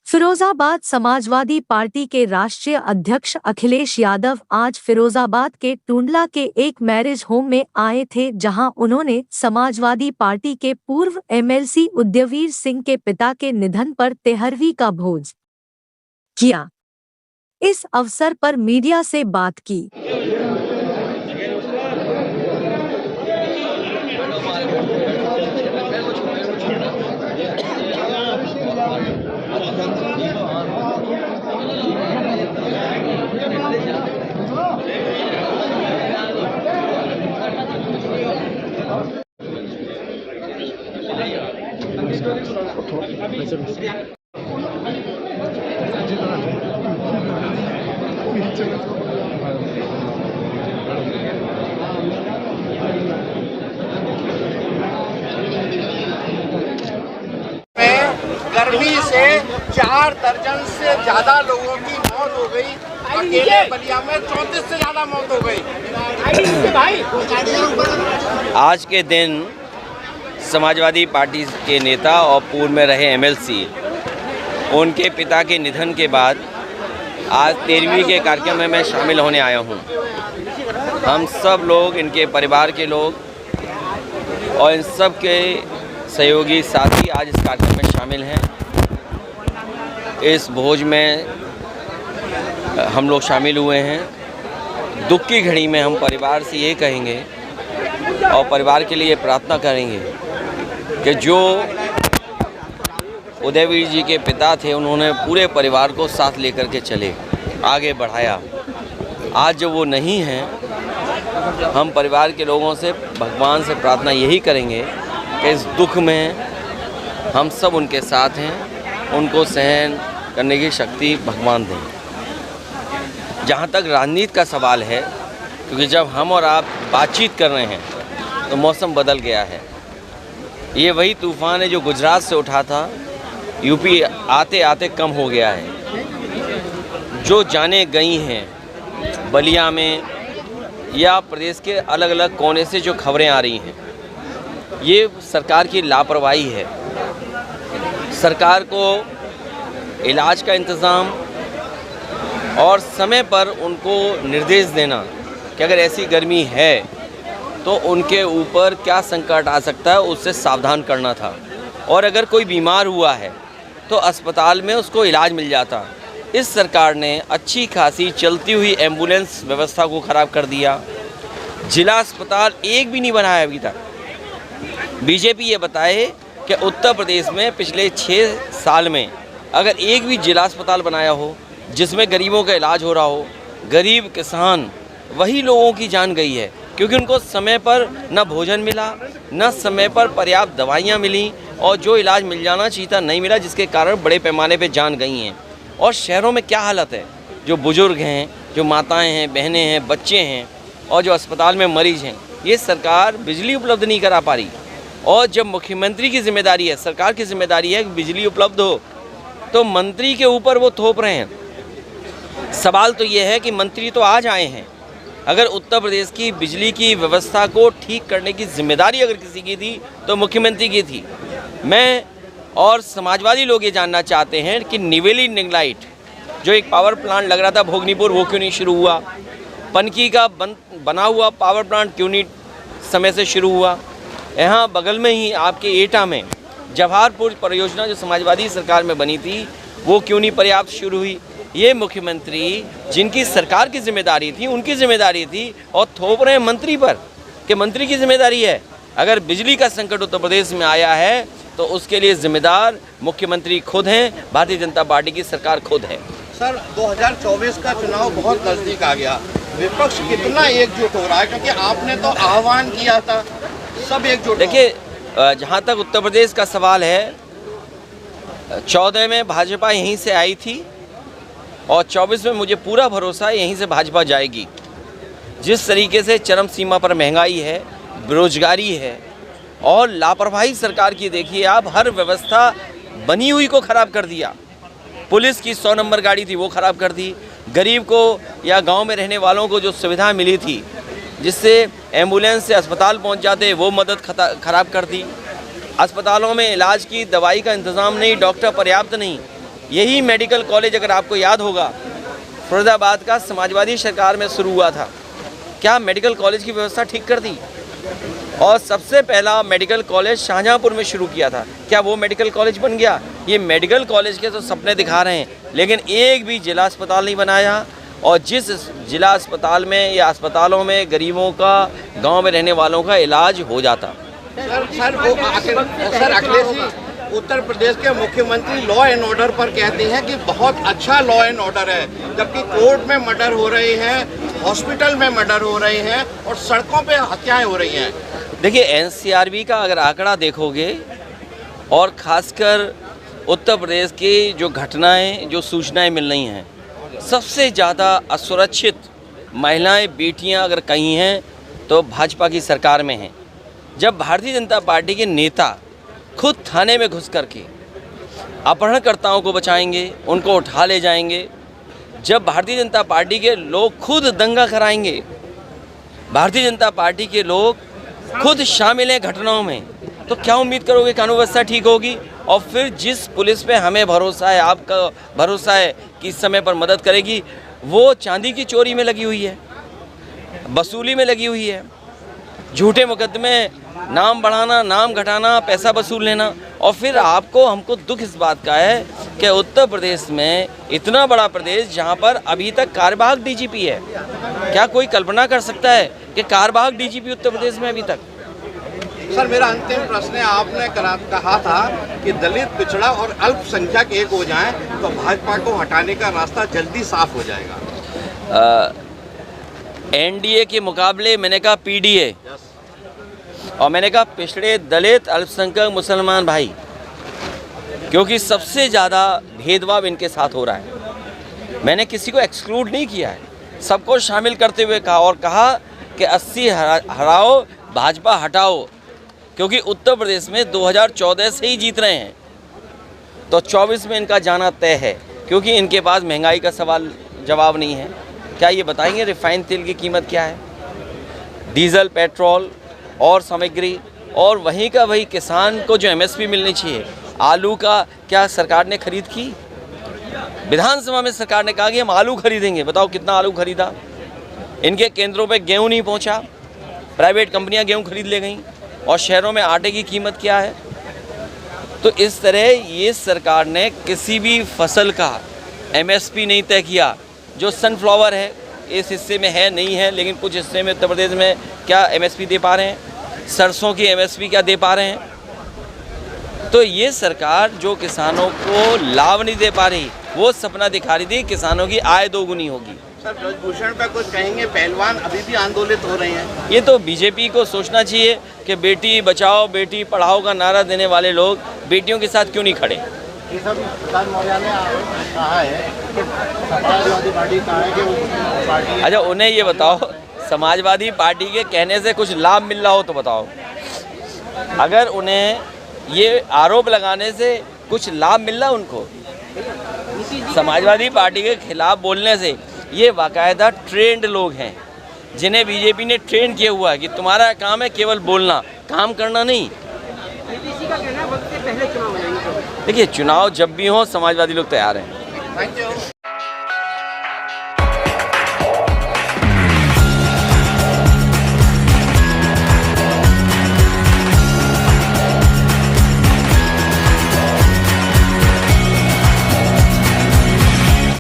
Firozabad Samajwadi party के राष्ट्रीय अध्यक्ष अखिलेश यादव आज फिरोजाबाद के टुंडला के एक मैरिज होम में आए थे, जहां उन्होंने समाजवादी पार्टी के पूर्व एमएलसी उद्यवीर सिंह के पिता के निधन पर 13वीं का भोज किया। इस अवसर पर मीडिया से बात की। गर्मी से 4 दर्जन से ज्यादा लोगों की मौत हो गई। अकेले बलिया में 34 से ज्यादा मौत हो गई। आज के दिन समाजवादी पार्टी के नेता और पूर्व में रहे एमएलसी, उनके पिता के निधन के बाद आज 13वीं के कार्यक्रम में मैं शामिल होने आया हूं। हम सब लोग, इनके परिवार के लोग और इन सब के सहयोगी साथी आज इस कार्यक्रम में शामिल हैं। इस भोज में हम लोग शामिल हुए हैं। दुख की घड़ी में हम परिवार से ये कहेंगे और परिवार के लिए प्रार्थना करेंगे कि जो उदयवीर जी के पिता थे, उन्होंने पूरे परिवार को साथ लेकर के चले, आगे बढ़ाया। आज जब वो नहीं हैं, हम परिवार के लोगों से, भगवान से प्रार्थना यही करेंगे कि इस दुख में हम सब उनके साथ हैं, उनको सहन करने की शक्ति भगवान दें। जहाँ तक राजनीति का सवाल है, क्योंकि जब हम और आप बातचीत कर रहे हैं तो मौसम बदल गया है। ये वही तूफ़ान है जो गुजरात से उठा था, यूपी आते आते कम हो गया है। जो जाने गई हैं बलिया में या प्रदेश के अलग अलग कोने से जो खबरें आ रही हैं, ये सरकार की लापरवाही है। सरकार को इलाज का इंतज़ाम और समय पर उनको निर्देश देना कि अगर ऐसी गर्मी है तो उनके ऊपर क्या संकट आ सकता है, उससे सावधान करना था। और अगर कोई बीमार हुआ है तो अस्पताल में उसको इलाज मिल जाता। इस सरकार ने अच्छी खासी चलती हुई एम्बुलेंस व्यवस्था को ख़राब कर दिया। जिला अस्पताल एक भी नहीं बनाया अभी तक। बीजेपी ये बताए कि उत्तर प्रदेश में पिछले 6 साल में अगर एक भी जिला अस्पताल बनाया हो जिसमें गरीबों का इलाज हो रहा हो, गरीब किसान, वही लोगों की जान गई है, क्योंकि उनको समय पर न भोजन मिला, न समय पर पर्याप्त दवाइयाँ मिली और जो इलाज मिल जाना चाहिए था नहीं मिला, जिसके कारण बड़े पैमाने पे जान गई हैं। और शहरों में क्या हालत है, जो बुज़ुर्ग हैं, जो माताएं हैं, बहनें हैं, बच्चे हैं और जो अस्पताल में मरीज हैं, ये सरकार बिजली उपलब्ध नहीं करा पा रही। और जब मुख्यमंत्री की जिम्मेदारी है, सरकार की जिम्मेदारी है कि बिजली उपलब्ध हो, तो मंत्री के ऊपर वो थोप रहे हैं। सवाल तो ये है कि मंत्री तो आज आए हैं, अगर उत्तर प्रदेश की बिजली की व्यवस्था को ठीक करने की जिम्मेदारी अगर किसी की थी तो मुख्यमंत्री की थी। मैं और समाजवादी लोग ये जानना चाहते हैं कि निवेली निगलाइट जो एक पावर प्लांट लग रहा था भोगनीपुर, वो क्यों नहीं शुरू हुआ? पनकी का बना हुआ पावर प्लांट क्यों नहीं समय से शुरू हुआ? यहाँ बगल में ही आपके एटा में जवाहरपुर परियोजना जो समाजवादी सरकार में बनी थी, वो क्यों नहीं पर्याप्त शुरू हुई? ये मुख्यमंत्री जिनकी सरकार की जिम्मेदारी थी, उनकी जिम्मेदारी थी, और थोप रहे हैं मंत्री पर कि मंत्री की जिम्मेदारी है। अगर बिजली का संकट उत्तर प्रदेश में आया है तो उसके लिए जिम्मेदार मुख्यमंत्री खुद हैं, भारतीय जनता पार्टी की सरकार खुद है। सर, 2024 का चुनाव बहुत नजदीक आ गया, विपक्ष कितना एकजुट हो रहा है? क्योंकि आपने तो आह्वान किया था, सब एकजुट। देखिए, जहाँ तक उत्तर प्रदेश का सवाल है, 14 में भाजपा यहीं से आई थी और 24 में मुझे पूरा भरोसा है यहीं से भाजपा जाएगी। जिस तरीके से चरम सीमा पर महंगाई है, बेरोजगारी है और लापरवाही सरकार की देखिए आप, हर व्यवस्था बनी हुई को ख़राब कर दिया। पुलिस की 100 नंबर गाड़ी थी वो ख़राब कर दी। गरीब को या गांव में रहने वालों को जो सुविधा मिली थी जिससे एम्बुलेंस से अस्पताल पहुंच जाते, वो मदद ख़राब कर दी। अस्पतालों में इलाज की दवाई का इंतज़ाम नहीं, डॉक्टर पर्याप्त नहीं। यही मेडिकल कॉलेज अगर आपको याद होगा फिरोजाबाद का समाजवादी सरकार में शुरू हुआ था। क्या मेडिकल कॉलेज की व्यवस्था ठीक कर दी? और सबसे पहला मेडिकल कॉलेज शाहजहाँपुर में शुरू किया था। क्या वो मेडिकल कॉलेज बन गया? ये मेडिकल कॉलेज के तो सपने दिखा रहे हैं, लेकिन एक भी जिला अस्पताल नहीं बनाया। और जिस जिला अस्पताल में या अस्पतालों में गरीबों का, गांव में रहने वालों का इलाज हो जाता। सर अखिलेश जी, उत्तर प्रदेश के मुख्यमंत्री लॉ एंड ऑर्डर पर कहते हैं कि बहुत अच्छा लॉ एंड ऑर्डर है, जबकि कोर्ट में मर्डर हो रहे हैं, हॉस्पिटल में मर्डर हो रहे हैं और सड़कों पे हत्याएं हो रही हैं। देखिए, एनसीआरबी का अगर आंकड़ा देखोगे और ख़ासकर उत्तर प्रदेश की जो घटनाएं, जो सूचनाएं मिल रही हैं, सबसे ज़्यादा असुरक्षित महिलाएं, बेटियां अगर कहीं हैं तो भाजपा की सरकार में हैं। जब भारतीय जनता पार्टी के नेता खुद थाने में घुस करके अपहरणकर्ताओं को बचाएंगे, उनको उठा ले जाएंगे, जब भारतीय जनता पार्टी के लोग खुद दंगा कराएंगे, भारतीय जनता पार्टी के लोग खुद शामिल हैं घटनाओं में, तो क्या उम्मीद करोगे कानून व्यवस्था ठीक होगी? और फिर जिस पुलिस पे हमें भरोसा है, आपका भरोसा है कि इस समय पर मदद करेगी, वो चांदी की चोरी में लगी हुई है, वसूली में लगी हुई है, झूठे मुकदमे, नाम बढ़ाना, नाम घटाना, पैसा वसूल लेना। और फिर हमको दुख इस बात का है कि उत्तर प्रदेश में, इतना बड़ा प्रदेश जहां पर अभी तक कार्यवाहक डीजीपी है, क्या कोई कल्पना कर सकता है कि कार्यवाहक डीजीपी उत्तर प्रदेश में अभी तक? सर मेरा अंतिम प्रश्न है, आपने कहा था कि दलित, पिछड़ा और अल्पसंख्यक एक हो जाएं तो भाजपा को हटाने का रास्ता जल्दी साफ हो जाएगा। एनडीए के मुकाबले मैंने कहा पीडीए, और मैंने कहा पिछड़े, दलित, अल्पसंख्यक, मुसलमान भाई, क्योंकि सबसे ज़्यादा भेदभाव इनके साथ हो रहा है। मैंने किसी को एक्सक्लूड नहीं किया है, सबको शामिल करते हुए कहा, और कहा कि 80 हराओ, भाजपा हटाओ, क्योंकि उत्तर प्रदेश में 2014 से ही जीत रहे हैं, तो 24 में इनका जाना तय है, क्योंकि इनके पास महंगाई का सवाल जवाब नहीं है। क्या ये बताएंगे रिफाइंड तेल की कीमत क्या है, डीजल, पेट्रोल और सामग्री, और वहीं का वही किसान को जो एमएसपी मिलनी चाहिए, आलू का क्या सरकार ने खरीद की? विधानसभा में सरकार ने कहा कि हम आलू खरीदेंगे, बताओ कितना आलू खरीदा? इनके केंद्रों पे गेहूं नहीं पहुंचा, प्राइवेट कंपनियां गेहूं खरीद ले गईं, और शहरों में आटे की कीमत क्या है? तो इस तरह ये सरकार ने किसी भी फसल का एमएसपी नहीं तय किया। जो सनफ्लावर है इस हिस्से में है नहीं है, लेकिन कुछ हिस्से में उत्तर प्रदेश में क्या एमएसपी दे पा रहे हैं? सरसों की एमएसपी क्या दे पा रहे हैं? तो ये सरकार जो किसानों को लाभ नहीं दे पा रही, वो सपना दिखा रही थी किसानों की आय दोगुनी होगी। सर ब्रजभूषण पर कुछ कहेंगे? पहलवान अभी भी आंदोलित हो रहे हैं। ये तो बीजेपी को सोचना चाहिए कि बेटी बचाओ, बेटी पढ़ाओ का नारा देने वाले लोग बेटियों के साथ क्यों नहीं खड़े। अच्छा, उन्हें ये बताओ, समाजवादी पार्टी के कहने से कुछ लाभ मिल रहा हो तो बताओ। अगर उन्हें ये आरोप लगाने से कुछ लाभ मिल रहा उनको, समाजवादी पार्टी के खिलाफ बोलने से, ये बाकायदा ट्रेंड लोग हैं जिन्हें बीजेपी ने ट्रेन किया हुआ है कि तुम्हारा काम है केवल बोलना, काम करना नहीं। देखिए, चुनाव जब भी हो समाजवादी लोग तैयार हैं। Thank you.